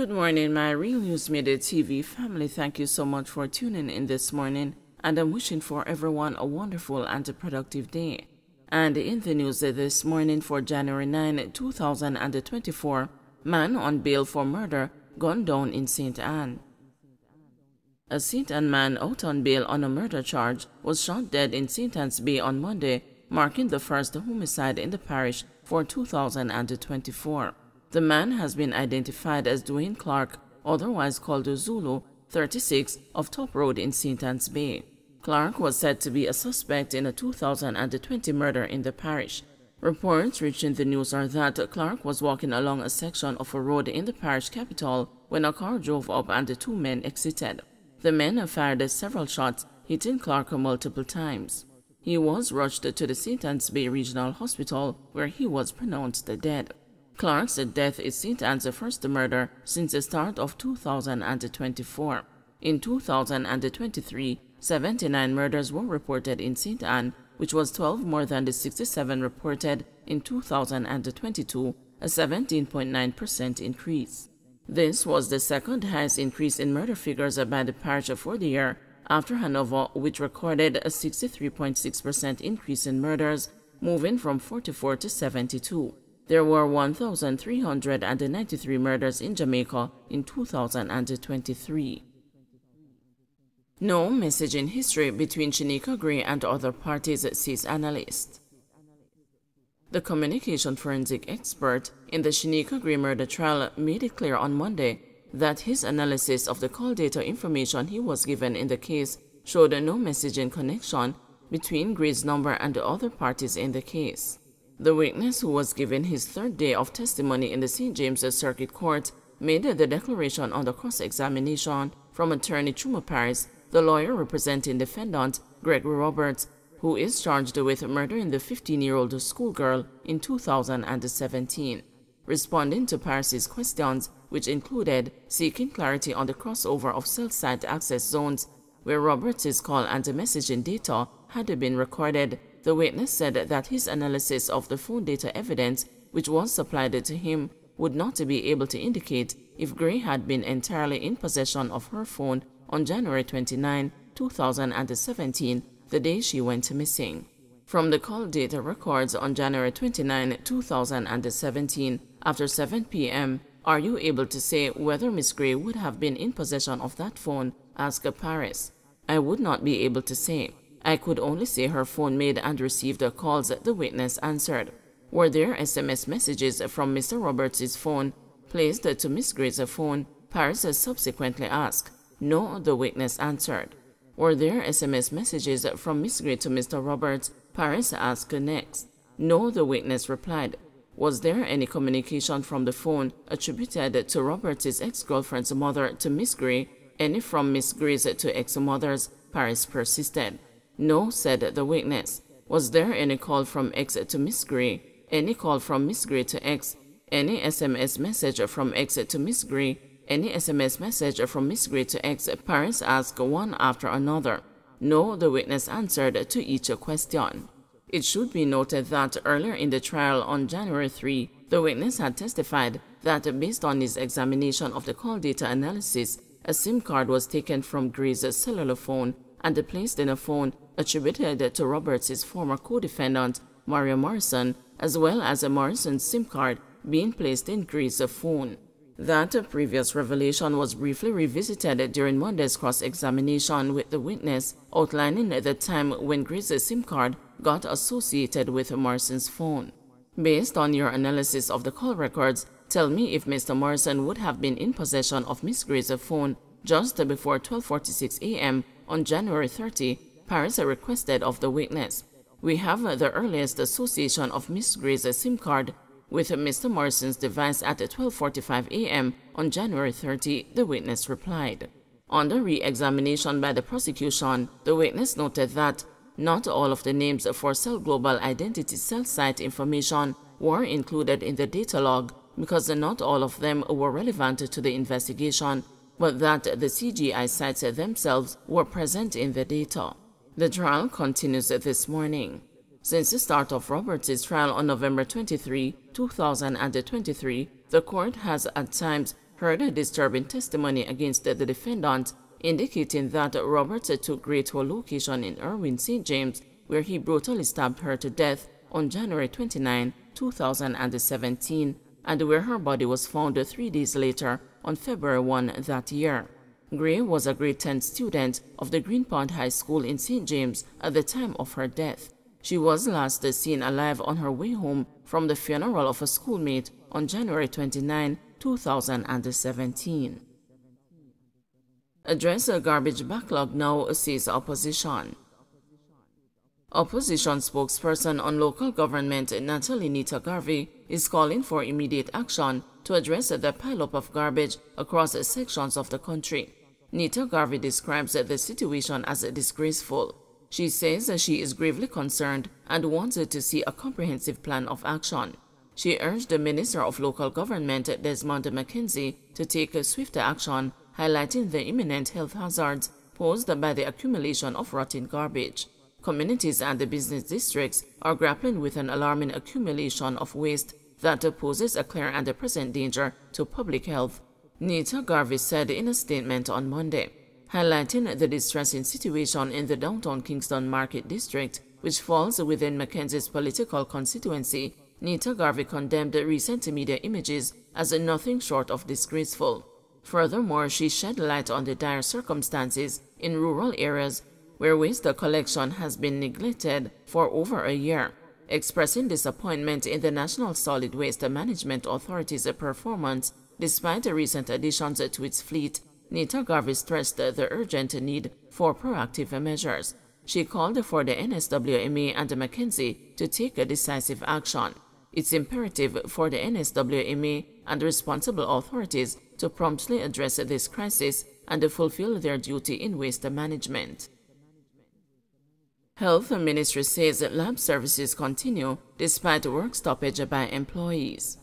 Good morning, my Real News Midday TV family. Thank you so much for tuning in this morning, and I'm wishing for everyone a wonderful and a productive day. And in the news this morning for January 9, 2024, man on bail for murder gunned down in St. Anne. A St. Anne man out on bail on a murder charge was shot dead in St. Anne's Bay on Monday, marking the first homicide in the parish for 2024. The man has been identified as Dwayne Clark, otherwise called Zulu, 36, of Top Road in St. Anne's Bay. Clark was said to be a suspect in a 2020 murder in the parish. Reports reaching the news are that Clark was walking along a section of a road in the parish capital when a car drove up and the two men exited. The men fired several shots, hitting Clark multiple times. He was rushed to the St. Anne's Bay Regional Hospital, where he was pronounced dead. Clark's death is St. Anne's first murder since the start of 2024. In 2023, 79 murders were reported in St. Anne, which was 12 more than the 67 reported in 2022, a 17.9% increase. This was the second highest increase in murder figures by the parish for the year, after Hanover, which recorded a 63.6% increase in murders, moving from 44 to 72. There were 1,393 murders in Jamaica in 2023. No message in history between Shanika Gray and other parties, says analyst. The communication forensic expert in the Shanika Gray murder trial made it clear on Monday that his analysis of the call data information he was given in the case showed no messaging connection between Gray's number and the other parties in the case. The witness, who was given his third day of testimony in the St. James's Circuit Court, made the declaration on the cross-examination from attorney Chuma Paris, the lawyer representing defendant Gregory Roberts, who is charged with murdering the 15-year-old schoolgirl in 2017. Responding to Paris's questions, which included seeking clarity on the crossover of cell site access zones, where Roberts' call and messaging data had been recorded, the witness said that his analysis of the phone data evidence, which was supplied to him, would not be able to indicate if Gray had been entirely in possession of her phone on January 29, 2017, the day she went missing. From the call data records on January 29, 2017, after 7 p.m., are you able to say whether Miss Gray would have been in possession of that phone? Asked Paris. I would not be able to say. I could only say her phone made and received the calls, the witness answered. Were there SMS messages from Mr. Roberts' phone placed to Miss Gray's phone? Paris subsequently asked. No, the witness answered. Were there SMS messages from Miss Gray to Mr. Roberts? Paris asked next. No, the witness replied. Was there any communication from the phone attributed to Roberts' ex-girlfriend's mother to Miss Gray? Any from Miss Gray's to ex-mothers? Paris persisted. No, said the witness. Was there any call from ex to Miss Gray? Any call from Miss Gray to ex? Any SMS message from ex to Miss Gray? Any SMS message from Miss Gray to ex? Paris asked one after another. No, the witness answered to each question. It should be noted that earlier in the trial on January 3, the witness had testified that based on his examination of the call data analysis, a SIM card was taken from Gray's cellular phone and placed in a phone attributed to Roberts' former co-defendant, Maria Morrison, as well as a Morrison's SIM card being placed in Gray's phone. That previous revelation was briefly revisited during Monday's cross-examination with the witness, outlining the time when Gray's SIM card got associated with Morrison's phone. Based on your analysis of the call records, tell me if Mr. Morrison would have been in possession of Miss Gray's phone just before 12:46 a.m. on January 30, Paris requested of the witness. We have the earliest association of Miss Gray's SIM card with Mr. Morrison's device at 12:45 a.m. on January 30, the witness replied. On the re-examination by the prosecution, the witness noted that not all of the names for Cell Global Identity cell site information were included in the data log because not all of them were relevant to the investigation, but that the CGI sites themselves were present in the data. The trial continues this morning. Since the start of Roberts' trial on November 23, 2023, the court has at times heard a disturbing testimony against the defendant, indicating that Roberts took Gray to a location in Irwin, St. James, where he brutally stabbed her to death on January 29, 2017, and where her body was found 3 days later on February 1 that year. Gray was a grade 10 student of the Greenpoint High School in St. James at the time of her death. She was last seen alive on her way home from the funeral of a schoolmate on January 29, 2017. Address a garbage backlog now, says opposition. Opposition spokesperson on local government Natalie Nita Garvey is calling for immediate action to address the pileup of garbage across sections of the country. Nita Garvey describes the situation as disgraceful. She says she is gravely concerned and wants to see a comprehensive plan of action. She urged the Minister of Local Government, Desmond McKenzie, to take swifter action, highlighting the imminent health hazards posed by the accumulation of rotten garbage. Communities and the business districts are grappling with an alarming accumulation of waste that poses a clear and present danger to public health, Nita Garvey said in a statement on Monday. Highlighting the distressing situation in the downtown Kingston Market District, which falls within McKenzie's political constituency, Nita Garvey condemned recent media images as nothing short of disgraceful. Furthermore, she shed light on the dire circumstances in rural areas where waste collection has been neglected for over a year. Expressing disappointment in the National Solid Waste Management Authority's performance despite the recent additions to its fleet, Nita Garvey stressed the urgent need for proactive measures. She called for the NSWMA and McKenzie to take decisive action. It's imperative for the NSWMA and responsible authorities to promptly address this crisis and fulfill their duty in waste management. Health Ministry says lab services continue despite work stoppage by employees.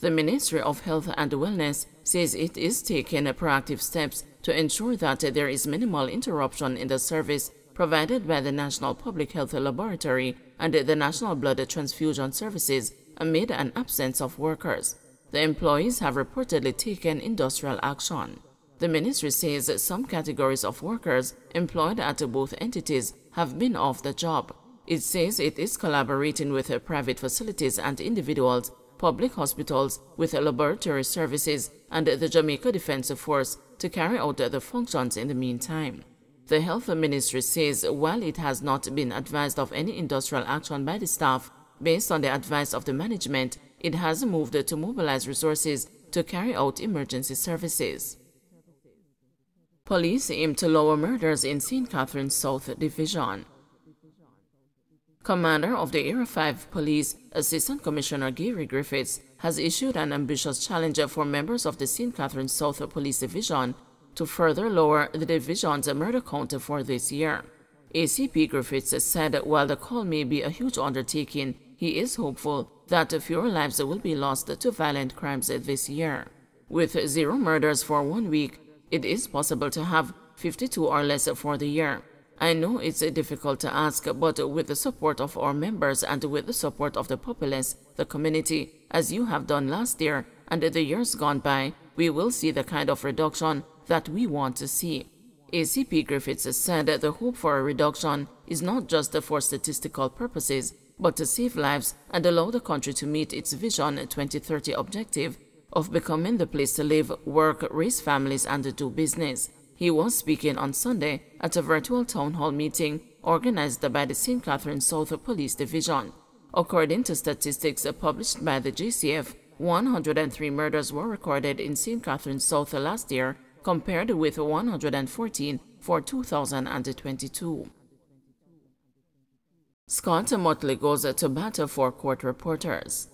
The Ministry of Health and Wellness says it is taking proactive steps to ensure that there is minimal interruption in the service provided by the National Public Health Laboratory and the National Blood Transfusion Services amid an absence of workers. The employees have reportedly taken industrial action. The ministry says some categories of workers employed at both entities have been off the job. It says it is collaborating with private facilities and individuals, public hospitals, with laboratory services, and the Jamaica Defense Force to carry out the functions in the meantime. The Health Ministry says while it has not been advised of any industrial action by the staff, based on the advice of the management, it has moved to mobilize resources to carry out emergency services. Police aim to lower murders in St. Catharines South Division. Commander of the Area 5 Police, Assistant Commissioner Gary Griffiths, has issued an ambitious challenge for members of the St. Catharines South Police Division to further lower the division's murder count for this year. ACP Griffiths said while the call may be a huge undertaking, he is hopeful that fewer lives will be lost to violent crimes this year. With 0 murders for 1 week, it is possible to have 52 or less for the year. I know it's difficult to ask, but with the support of our members and with the support of the populace, the community, as you have done last year and the years gone by, we will see the kind of reduction that we want to see. ACP Griffiths said the hope for a reduction is not just for statistical purposes, but to save lives and allow the country to meet its Vision 2030 objective of becoming the place to live, work, raise families, and do business. He was speaking on Sunday at a virtual town hall meeting organized by the St. Catharines South Police Division. According to statistics published by the JCF, 103 murders were recorded in St. Catharines South last year, compared with 114 for 2022. Scott Motley goes to bat for court reporters.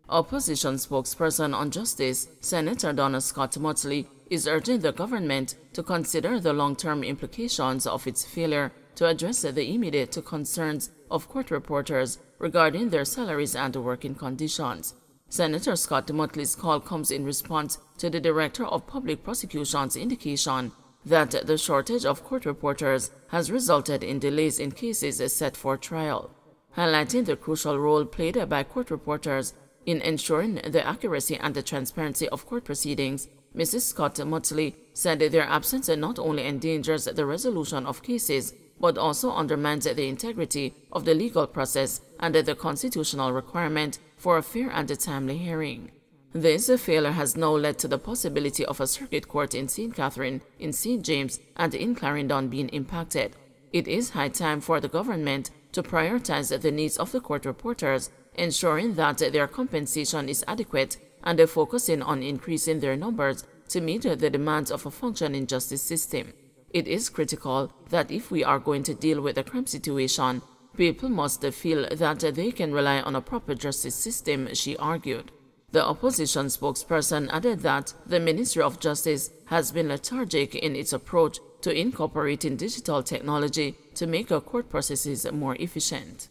Opposition spokesperson on justice, Senator Donna Scott Motley, is urging the government to consider the long-term implications of its failure to address the immediate concerns of court reporters regarding their salaries and working conditions. Senator Scott Motley's call comes in response to the Director of Public Prosecution's indication that the shortage of court reporters has resulted in delays in cases set for trial. Highlighting the crucial role played by court reporters, In ensuring the accuracy and the transparency of court proceedings, Mrs. Scott Muttley said their absence not only endangers the resolution of cases, but also undermines the integrity of the legal process and the constitutional requirement for a fair and timely hearing. This failure has now led to the possibility of a circuit court in St. Catherine, in St. James, and in Clarendon being impacted. It is high time for the government to prioritize the needs of the court reporters, ensuring that their compensation is adequate and focusing on increasing their numbers to meet the demands of a functioning justice system. It is critical that if we are going to deal with the crime situation, people must feel that they can rely on a proper justice system, she argued. The opposition spokesperson added that the Ministry of Justice has been lethargic in its approach to incorporating digital technology to make court processes more efficient.